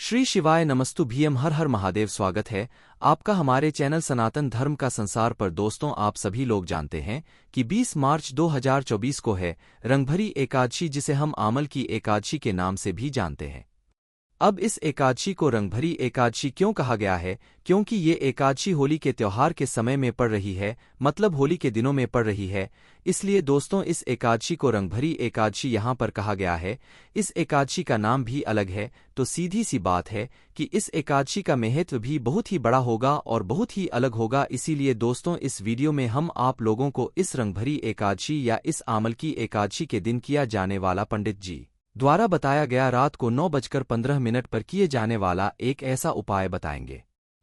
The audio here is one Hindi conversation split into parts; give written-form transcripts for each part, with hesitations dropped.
श्री शिवाय नमस्तु भीम हर हर महादेव। स्वागत है आपका हमारे चैनल सनातन धर्म का संसार पर। दोस्तों, आप सभी लोग जानते हैं कि 20 मार्च 2024 को है रंगभरी एकादशी, जिसे हम आमल की एकादशी के नाम से भी जानते हैं। अब इस एकादशी को रंगभरी एकादशी क्यों कहा गया है? क्योंकि ये एकादशी होली के त्योहार के समय में पड़ रही है, मतलब होली के दिनों में पड़ रही है। इसलिए दोस्तों, इस एकादशी को रंगभरी एकादशी यहाँ पर कहा गया है। इस एकादशी का नाम भी अलग है, तो सीधी सी बात है कि इस एकादशी का महत्व भी बहुत ही बड़ा होगा और बहुत ही अलग होगा। इसीलिए दोस्तों, इस वीडियो में हम आप लोगों को इस रंगभरी एकादशी या इस आमल की एकादशी के दिन किया जाने वाला पंडित जी द्वारा बताया गया रात को 9:15 पर किए जाने वाला एक ऐसा उपाय बताएंगे,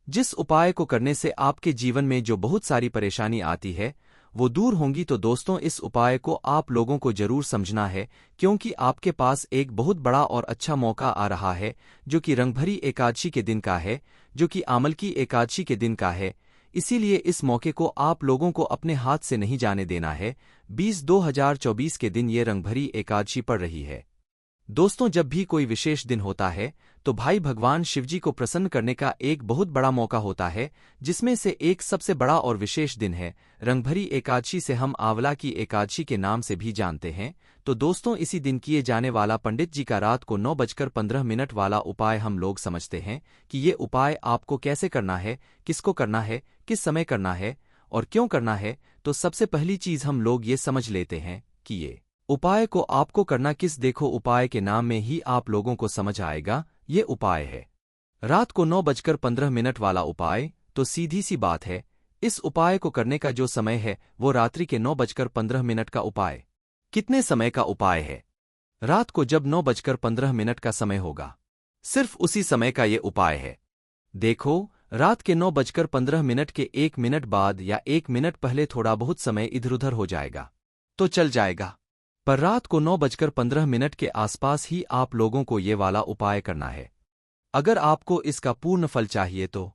जिस उपाय को करने से आपके जीवन में जो बहुत सारी परेशानी आती है वो दूर होंगी। तो दोस्तों, इस उपाय को आप लोगों को जरूर समझना है, क्योंकि आपके पास एक बहुत बड़ा और अच्छा मौका आ रहा है, जो कि रंगभरी एकादशी के दिन का है, जो कि आमल की एकादशी के दिन का है। इसीलिए इस मौके को आप लोगों को अपने हाथ से नहीं जाने देना है। 20/2024 के दिन ये रंगभरी एकादशी पड़ रही है। दोस्तों, जब भी कोई विशेष दिन होता है तो भाई भगवान शिवजी को प्रसन्न करने का एक बहुत बड़ा मौका होता है, जिसमें से एक सबसे बड़ा और विशेष दिन है रंगभरी एकादशी, से हम आंवला की एकादशी के नाम से भी जानते हैं। तो दोस्तों, इसी दिन किए जाने वाला पंडित जी का रात को 9:15 वाला उपाय हम लोग समझते हैं कि ये उपाय आपको कैसे करना है, किसको करना है, किस समय करना है और क्यों करना है। तो सबसे पहली चीज हम लोग ये समझ लेते हैं कि ये उपाय को आपको करना किस। देखो, उपाय के नाम में ही आप लोगों को समझ आएगा। ये उपाय है रात को 9:15 वाला उपाय। तो सीधी सी बात है, इस उपाय को करने का जो समय है वो रात्रि के 9:15 का उपाय। कितने समय का उपाय है? रात को जब 9:15 का समय होगा, सिर्फ उसी समय का ये उपाय है। देखो, रात के 9:15 के 1 मिनट बाद या 1 मिनट पहले थोड़ा बहुत समय इधर उधर हो जाएगा तो चल जाएगा, पर रात को 9:15 के आसपास ही आप लोगों को ये वाला उपाय करना है। अगर आपको इसका पूर्ण फल चाहिए तो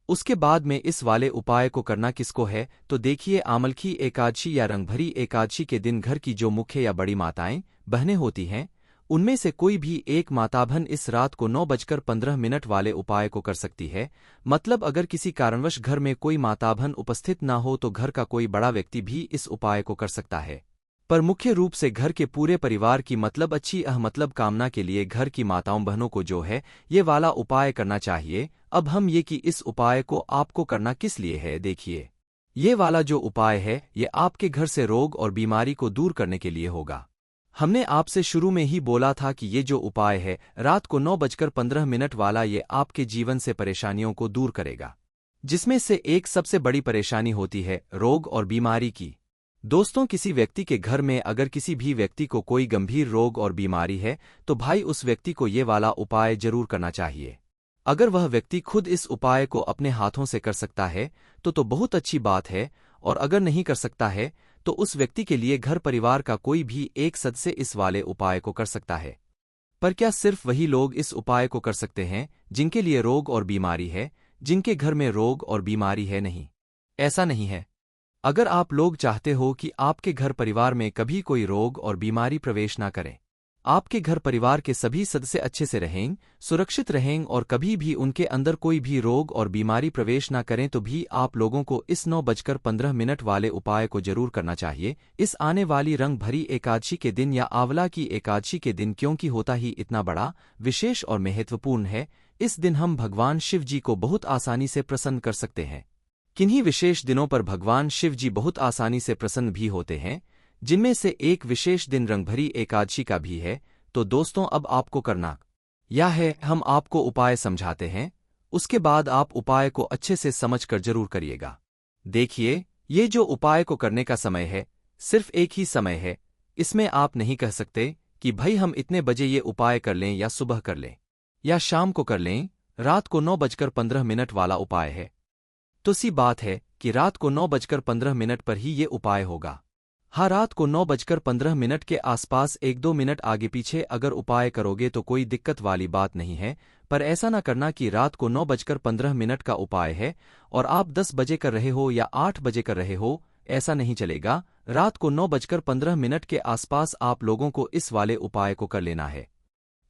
उसके बाद में इस वाले उपाय को करना किसको है? तो देखिए, आमल की एकादशी या रंगभरी एकादशी के दिन घर की जो मुख्य या बड़ी माताएं बहनें होती हैं, उनमें से कोई भी एक माताबहन इस रात को 9:15 वाले उपाय को कर सकती है। मतलब अगर किसी कारणवश घर में कोई माताबहन उपस्थित ना हो तो घर का कोई बड़ा व्यक्ति भी इस उपाय को कर सकता है, पर मुख्य रूप से घर के पूरे परिवार की मतलब अच्छी मतलब कामना के लिए घर की माताओं बहनों को जो है ये वाला उपाय करना चाहिए। अब हम ये कि इस उपाय को आपको करना किस लिए है। देखिए, ये वाला जो उपाय है ये आपके घर से रोग और बीमारी को दूर करने के लिए होगा। हमने आपसे शुरू में ही बोला था कि ये जो उपाय है रात को 9:15 वाला, ये आपके जीवन से परेशानियों को दूर करेगा, जिसमें से एक सबसे बड़ी परेशानी होती है रोग और बीमारी की। दोस्तों, किसी व्यक्ति के घर में अगर किसी भी व्यक्ति को कोई गंभीर रोग और बीमारी है तो भाई उस व्यक्ति को ये वाला उपाय जरूर करना चाहिए। अगर वह व्यक्ति खुद इस उपाय को अपने हाथों से कर सकता है तो बहुत अच्छी बात है, और अगर नहीं कर सकता है तो उस व्यक्ति के लिए घर परिवार का कोई भी एक सदस्य इस वाले उपाय को कर सकता है। पर क्या सिर्फ वही लोग इस उपाय को कर सकते हैं जिनके लिए रोग और बीमारी है, जिनके घर में रोग और बीमारी है? नहीं, ऐसा नहीं है। अगर आप लोग चाहते हो कि आपके घर परिवार में कभी कोई रोग और बीमारी प्रवेश ना करे, आपके घर परिवार के सभी सदस्य अच्छे से रहें, सुरक्षित रहें और कभी भी उनके अंदर कोई भी रोग और बीमारी प्रवेश ना करें, तो भी आप लोगों को इस 9:15 वाले उपाय को जरूर करना चाहिए इस आने वाली रंग भरी एकादशी के दिन या आंवला की एकादशी के दिन, क्योंकि होता ही इतना बड़ा, विशेष और महत्वपूर्ण है। इस दिन हम भगवान शिव जी को बहुत आसानी से प्रसन्न कर सकते हैं। किन्हीं विशेष दिनों पर भगवान शिव जी बहुत आसानी से प्रसन्न भी होते हैं, जिनमें से एक विशेष दिन रंगभरी एकादशी का भी है। तो दोस्तों, अब आपको करना यह है, हम आपको उपाय समझाते हैं, उसके बाद आप उपाय को अच्छे से समझ कर जरूर करिएगा। देखिए, ये जो उपाय को करने का समय है सिर्फ एक ही समय है। इसमें आप नहीं कह सकते कि भाई हम इतने बजे ये उपाय कर लें या सुबह कर लें या शाम को कर लें। रात को 9:15 वाला उपाय है, तो सी बात है कि रात को 9:15 पर ही ये उपाय होगा। हाँ, रात को 9:15 के आसपास 1-2 मिनट आगे पीछे अगर उपाय करोगे तो कोई दिक्कत वाली बात नहीं है, पर ऐसा ना करना कि रात को 9:15 का उपाय है और आप 10 बजे कर रहे हो या 8 बजे कर रहे हो, ऐसा नहीं चलेगा। रात को 9:15 के आसपास आप लोगों को इस वाले उपाय को कर लेना है।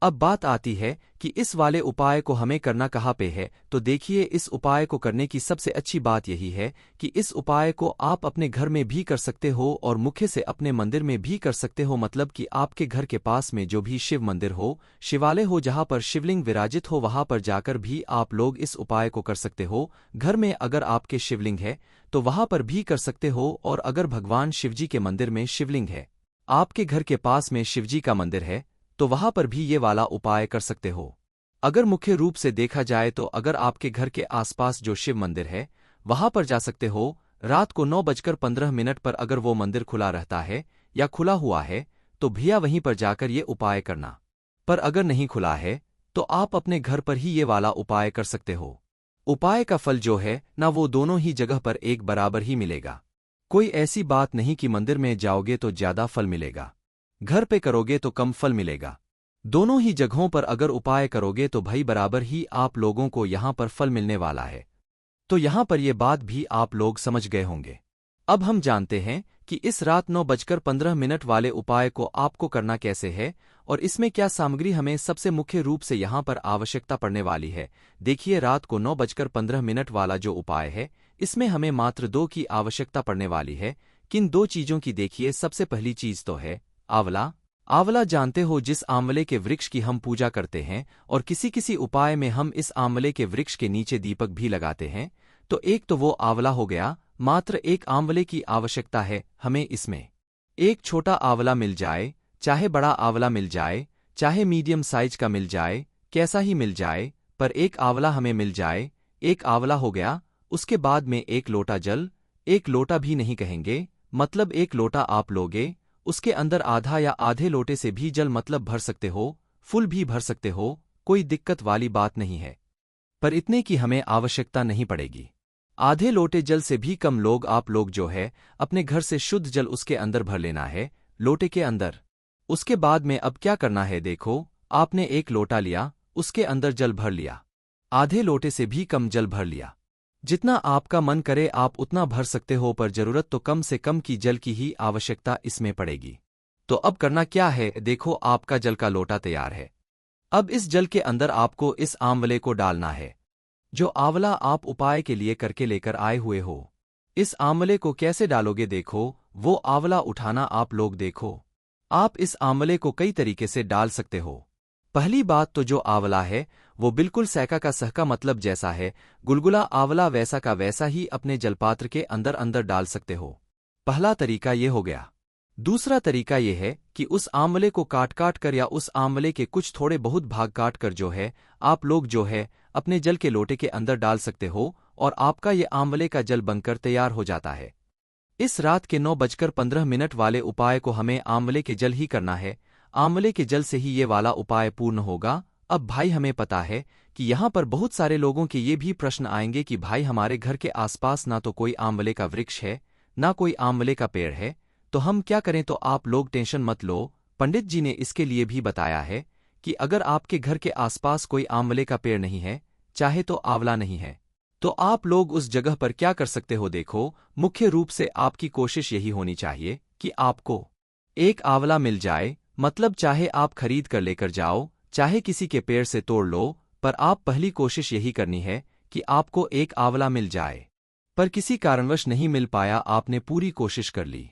अब बात आती है कि इस वाले उपाय को हमें करना कहाँ पे है। तो देखिए, इस उपाय को करने की सबसे अच्छी बात यही है कि इस उपाय को आप अपने घर में भी कर सकते हो और मुख्य से अपने मंदिर में भी कर सकते हो। मतलब कि आपके घर के पास में जो भी शिव मंदिर हो, शिवालय हो, जहाँ पर शिवलिंग विराजित हो, वहाँ पर जाकर भी आप लोग इस उपाय को कर सकते हो। घर में अगर आपके शिवलिंग है तो वहाँ पर भी कर सकते हो, और अगर भगवान शिवजी के मंदिर में शिवलिंग है, आपके घर के पास में शिवजी का मंदिर है, तो वहां पर भी ये वाला उपाय कर सकते हो। अगर मुख्य रूप से देखा जाए तो अगर आपके घर के आसपास जो शिव मंदिर है वहां पर जा सकते हो। रात को 9:15 पर अगर वो मंदिर खुला रहता है या खुला हुआ है तो भैया वहीं पर जाकर ये उपाय करना। पर अगर नहीं खुला है तो आप अपने घर पर ही ये वाला उपाय कर सकते हो। उपाय का फल जो है ना, वो दोनों ही जगह पर एक बराबर ही मिलेगा। कोई ऐसी बात नहीं कि मंदिर में जाओगे तो ज्यादा फल मिलेगा, घर पे करोगे तो कम फल मिलेगा। दोनों ही जगहों पर अगर उपाय करोगे तो भाई बराबर ही आप लोगों को यहां पर फल मिलने वाला है। तो यहां पर ये बात भी आप लोग समझ गए होंगे। अब हम जानते हैं कि इस रात 9:15 वाले उपाय को आपको करना कैसे है और इसमें क्या सामग्री हमें सबसे मुख्य रूप से यहां पर आवश्यकता पड़ने वाली है। देखिए, रात को 9:15 वाला जो उपाय है इसमें हमें मात्र 2 की आवश्यकता पड़ने वाली है। किन 2 चीजों की? देखिए, सबसे पहली चीज तो है आंवला। आंवला जानते हो, जिस आंवले के वृक्ष की हम पूजा करते हैं और किसी किसी उपाय में हम इस आंवले के वृक्ष के नीचे दीपक भी लगाते हैं। तो एक तो वो आंवला हो गया। मात्र एक आंवले की आवश्यकता है हमें। इसमें एक छोटा आंवला मिल जाए, चाहे बड़ा आंवला मिल जाए, चाहे मीडियम साइज का मिल जाए, कैसा ही मिल जाए, पर एक आंवला हमें मिल जाए। एक आंवला हो गया। उसके बाद में एक लोटा जल। एक लोटा भी नहीं कहेंगे, मतलब एक लोटा आप लोगे, उसके अंदर आधा या आधे लोटे से भी जल मतलब भर सकते हो, फुल भी भर सकते हो, कोई दिक्कत वाली बात नहीं है। पर इतने की हमें आवश्यकता नहीं पड़ेगी। आधे लोटे जल से भी कम लोग आप लोग जो है अपने घर से शुद्ध जल उसके अंदर भर लेना है, लोटे के अंदर। उसके बाद में अब क्या करना है? देखो, आपने एक लोटा लिया, उसके अंदर जल भर लिया, आधे लोटे से भी कम जल भर लिया। जितना आपका मन करे आप उतना भर सकते हो, पर जरूरत तो कम से कम की जल की ही आवश्यकता इसमें पड़ेगी। तो अब करना क्या है? देखो, आपका जल का लोटा तैयार है। अब इस जल के अंदर आपको इस आंवले को डालना है, जो आंवला आप उपाय के लिए करके लेकर आए हुए हो। इस आंवले को कैसे डालोगे? देखो, वो आंवला उठाना आप लोग देखो। आप इस आंवले को कई तरीके से डाल सकते हो। पहली बात तो जो आंवला है वो बिल्कुल सहका का सहका, मतलब जैसा है गुलगुला आंवला वैसा का वैसा ही अपने जलपात्र के अंदर अंदर डाल सकते हो। पहला तरीका ये हो गया। दूसरा तरीका ये है कि उस आंवले को काट काट कर या उस आंवले के कुछ थोड़े बहुत भाग काट कर जो है आप लोग जो है अपने जल के लोटे के अंदर डाल सकते हो, और आपका ये आंवले का जल बनकर तैयार हो जाता है। इस रात के 9:15 वाले उपाय को हमें आंवले के जल ही करना है। आंवले के जल से ही ये वाला उपाय पूर्ण होगा। अब भाई, हमें पता है कि यहाँ पर बहुत सारे लोगों के ये भी प्रश्न आएंगे कि भाई हमारे घर के आसपास ना तो कोई आंवले का वृक्ष है, ना कोई आंवले का पेड़ है, तो हम क्या करें? तो आप लोग टेंशन मत लो, पंडित जी ने इसके लिए भी बताया है कि अगर आपके घर के आसपास कोई आंवले का पेड़ नहीं है, चाहे तो आंवला नहीं है, तो आप लोग उस जगह पर क्या कर सकते हो? देखो, मुख्य रूप से आपकी कोशिश यही होनी चाहिए कि आपको एक आंवला मिल जाए, मतलब चाहे आप खरीद कर लेकर जाओ, चाहे किसी के पेड़ से तोड़ लो, पर आप पहली कोशिश यही करनी है कि आपको एक आंवला मिल जाए। पर किसी कारणवश नहीं मिल पाया, आपने पूरी कोशिश कर ली,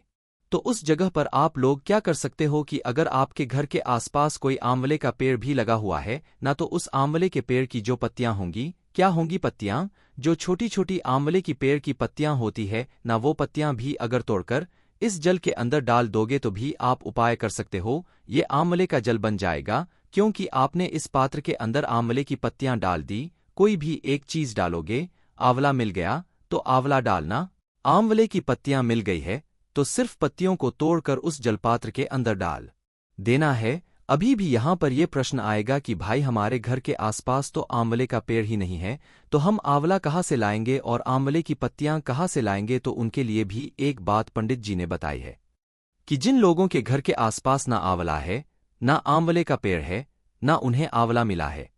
तो उस जगह पर आप लोग क्या कर सकते हो कि अगर आपके घर के आसपास कोई आंवले का पेड़ भी लगा हुआ है ना, तो उस आंवले के पेड़ की जो पत्तियां होंगी, क्या होंगी? पत्तियां, जो छोटी छोटी आंवले की पेड़ की पत्तियां होती है ना, वो पत्तियां भी अगर तोड़कर इस जल के अंदर डाल दोगे तो भी आप उपाय कर सकते हो। ये आंवले का जल बन जाएगा, क्योंकि आपने इस पात्र के अंदर आंवले की पत्तियां डाल दी। कोई भी एक चीज डालोगे, आंवला मिल गया तो आंवला डालना, आंवले की पत्तियां मिल गई है तो सिर्फ पत्तियों को तोड़कर उस जलपात्र के अंदर डाल देना है। अभी भी यहां पर यह प्रश्न आएगा कि भाई हमारे घर के आसपास तो आंवले का पेड़ ही नहीं है, तो हम आंवला कहाँ से लाएंगे और आंवले की पत्तियां कहाँ से लाएंगे? तो उनके लिए भी एक बात पंडित जी ने बताई है कि जिन लोगों के घर के आसपास ना आंवला है, ना आंवले का पेड़ है, ना उन्हें आंवला मिला है,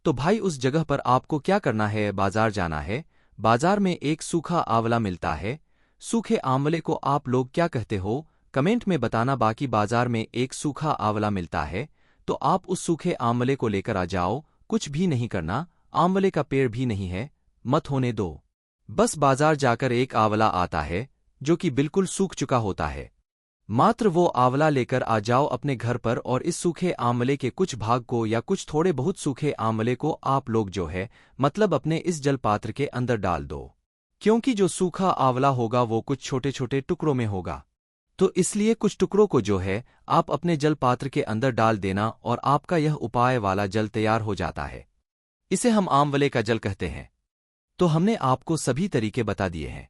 तो भाई उस जगह पर आपको क्या करना है? बाजार जाना है। बाजार में एक सूखा आंवला मिलता है। सूखे आंवले को आप लोग क्या कहते हो? कमेंट में बताना। बाकी बाजार में एक सूखा आंवला मिलता है, तो आप उस सूखे आंवले को लेकर आ जाओ। कुछ भी नहीं करना, आंवले का पेड़ भी नहीं है, मत होने दो। बस बाजार जाकर एक आंवला आता है जो कि बिल्कुल सूख चुका होता है। मात्र वो आंवला लेकर आ जाओ अपने घर पर और इस सूखे आंवले के कुछ भाग को या कुछ थोड़े बहुत सूखे आंवले को आप लोग जो है मतलब अपने इस जल पात्र के अंदर डाल दो। क्योंकि जो सूखा आंवला होगा वो कुछ छोटे छोटे टुकड़ों में होगा, तो इसलिए कुछ टुकड़ों को जो है आप अपने जल पात्र के अंदर डाल देना और आपका यह उपाय वाला जल तैयार हो जाता है। इसे हम आंवले का जल कहते हैं। तो हमने आपको सभी तरीके बता दिए हैं।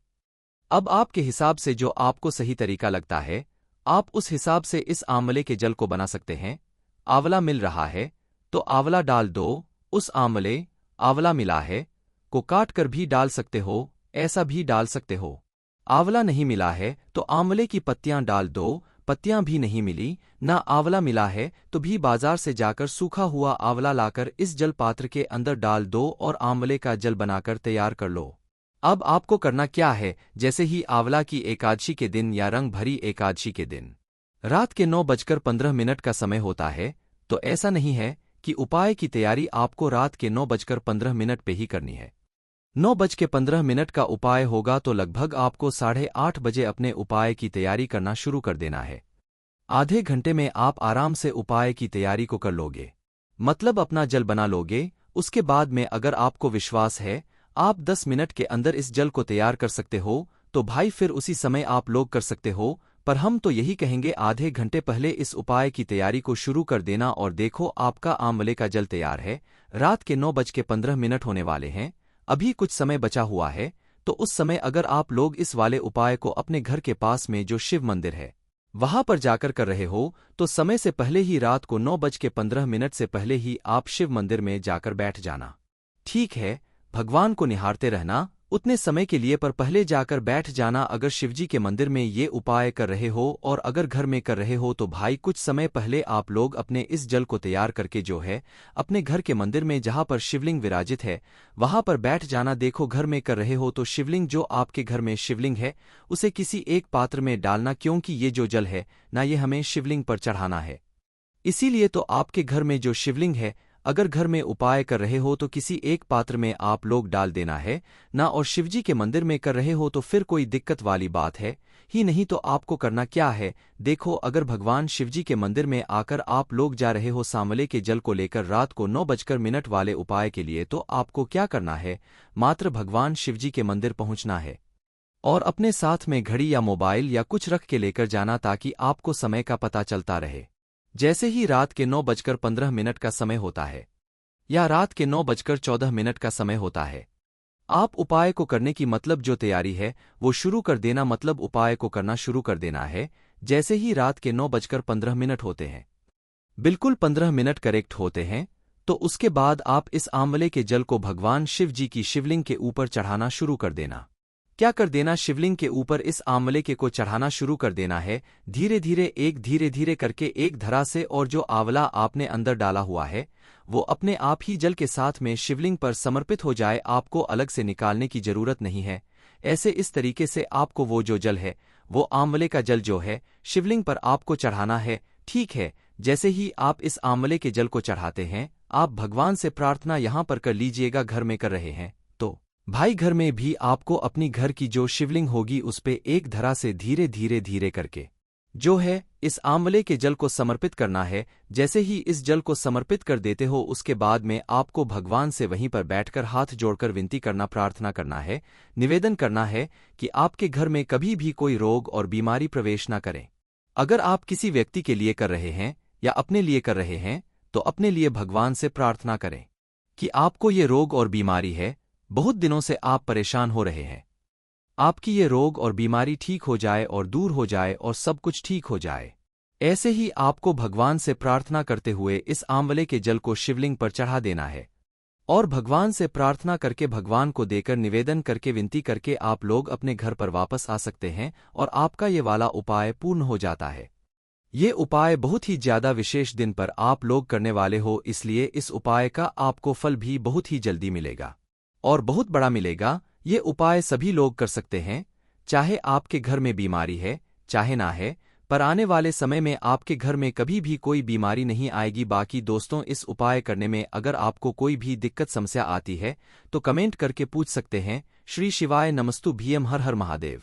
अब आपके हिसाब से जो आपको सही तरीका लगता है आप उस हिसाब से इस आंवले के जल को बना सकते हैं। आंवला मिल रहा है तो आंवला डाल दो। उस आंवला मिला है को काट कर भी डाल सकते हो, ऐसा भी डाल सकते हो। आंवला नहीं मिला है तो आंवले की पत्तियां डाल दो। पत्तियां भी नहीं मिली, ना आंवला मिला है तो भी बाजार से जाकर सूखा हुआ आंवला लाकर इस जल पात्र के अंदर डाल दो और आंवले का जल बनाकर तैयार कर लो। अब आपको करना क्या है, जैसे ही आंवला की एकादशी के दिन या रंग भरी एकादशी के दिन रात के 9:15 का समय होता है, तो ऐसा नहीं है कि उपाय की तैयारी आपको रात के 9:15 पे ही करनी है। 9:15 का उपाय होगा तो लगभग आपको 8:30 बजे अपने उपाय की तैयारी करना शुरू कर देना है। आधे घंटे में आप आराम से उपाय की तैयारी को कर लोगे, मतलब अपना जल बना लोगे। उसके बाद में अगर आपको विश्वास है आप 10 मिनट के अंदर इस जल को तैयार कर सकते हो तो भाई फिर उसी समय आप लोग कर सकते हो, पर हम तो यही कहेंगे आधे घंटे पहले इस उपाय की तैयारी को शुरू कर देना। और देखो आपका आंवले का जल तैयार है। रात के 9:15 होने वाले हैं, अभी कुछ समय बचा हुआ है, तो उस समय अगर आप लोग इस वाले उपाय को अपने घर के पास में जो शिव मंदिर है वहां पर जाकर कर रहे हो तो समय से पहले ही रात को 9:15 से पहले ही आप शिव मंदिर में जाकर बैठ जाना। ठीक है, भगवान को निहारते रहना उतने समय के लिए, पर पहले जाकर बैठ जाना। अगर शिवजी के मंदिर में ये उपाय कर रहे हो और अगर घर में कर रहे हो तो भाई कुछ समय पहले आप लोग अपने इस जल को तैयार करके जो है अपने घर के मंदिर में जहां पर शिवलिंग विराजित है वहां पर बैठ जाना। देखो घर में कर रहे हो तो शिवलिंग जो आपके घर में शिवलिंग है उसे किसी एक पात्र में डालना, क्योंकि ये जो जल है ना ये हमें शिवलिंग पर चढ़ाना है। इसीलिए तो आपके घर में जो शिवलिंग है अगर घर में उपाय कर रहे हो तो किसी एक पात्र में आप लोग डाल देना है ना, और शिवजी के मंदिर में कर रहे हो तो फिर कोई दिक्कत वाली बात है ही नहीं। तो आपको करना क्या है, देखो अगर भगवान शिवजी के मंदिर में आकर आप लोग जा रहे हो सांवले के जल को लेकर रात को 9:00 वाले उपाय के लिए, तो आपको क्या करना है, मात्र भगवान शिवजी के मंदिर पहुंचना है और अपने साथ में घड़ी या मोबाइल या कुछ रख के लेकर जाना ताकि आपको समय का पता चलता रहे। जैसे ही रात के 9:15 का समय होता है या रात के 9:14 का समय होता है, आप उपाय को करने की मतलब जो तैयारी है वो शुरू कर देना, मतलब उपाय को करना शुरू कर देना है। जैसे ही रात के 9:15 होते हैं, बिल्कुल 15 मिनट करेक्ट होते हैं, तो उसके बाद आप इस आंवले के जल को भगवान शिव जी की शिवलिंग के ऊपर चढ़ाना शुरू कर देना। क्या कर देना, शिवलिंग के ऊपर इस आंवले के को चढ़ाना शुरू कर देना है। धीरे धीरे करके एक धरा से, और जो आंवला आपने अंदर डाला हुआ है वो अपने आप ही जल के साथ में शिवलिंग पर समर्पित हो जाए, आपको अलग से निकालने की जरूरत नहीं है। ऐसे इस तरीके से आपको वो जो जल है वो आंवले का जल जो है शिवलिंग पर आपको चढ़ाना है। ठीक है, जैसे ही आप इस आंवले के जल को चढ़ाते हैं आप भगवान से प्रार्थना यहां पर कर लीजिएगा। घर में कर रहे हैं तो भाई घर में भी आपको अपनी घर की जो शिवलिंग होगी उस पे एक धरा से धीरे धीरे करके जो है इस आंवले के जल को समर्पित करना है। जैसे ही इस जल को समर्पित कर देते हो उसके बाद में आपको भगवान से वहीं पर बैठकर हाथ जोड़कर विनती करना, प्रार्थना करना है, निवेदन करना है कि आपके घर में कभी भी कोई रोग और बीमारी प्रवेश न करें। अगर आप किसी व्यक्ति के लिए कर रहे हैं या अपने लिए कर रहे हैं तो अपने लिए भगवान से प्रार्थना करें कि आपको ये रोग और बीमारी है, बहुत दिनों से आप परेशान हो रहे हैं, आपकी ये रोग और बीमारी ठीक हो जाए और दूर हो जाए और सब कुछ ठीक हो जाए। ऐसे ही आपको भगवान से प्रार्थना करते हुए इस आंवले के जल को शिवलिंग पर चढ़ा देना है और भगवान से प्रार्थना करके भगवान को देकर निवेदन करके विनती करके आप लोग अपने घर पर वापस आ सकते हैं और आपका ये वाला उपाय पूर्ण हो जाता है। ये उपाय बहुत ही ज्यादा विशेष दिन पर आप लोग करने वाले हो, इसलिए इस उपाय का आपको फल भी बहुत ही जल्दी मिलेगा और बहुत बड़ा मिलेगा। ये उपाय सभी लोग कर सकते हैं, चाहे आपके घर में बीमारी है चाहे ना है, पर आने वाले समय में आपके घर में कभी भी कोई बीमारी नहीं आएगी। बाकी दोस्तों, इस उपाय करने में अगर आपको कोई भी दिक्कत समस्या आती है तो कमेंट करके पूछ सकते हैं। श्री शिवाय नमस्तु भीम, हर हर महादेव।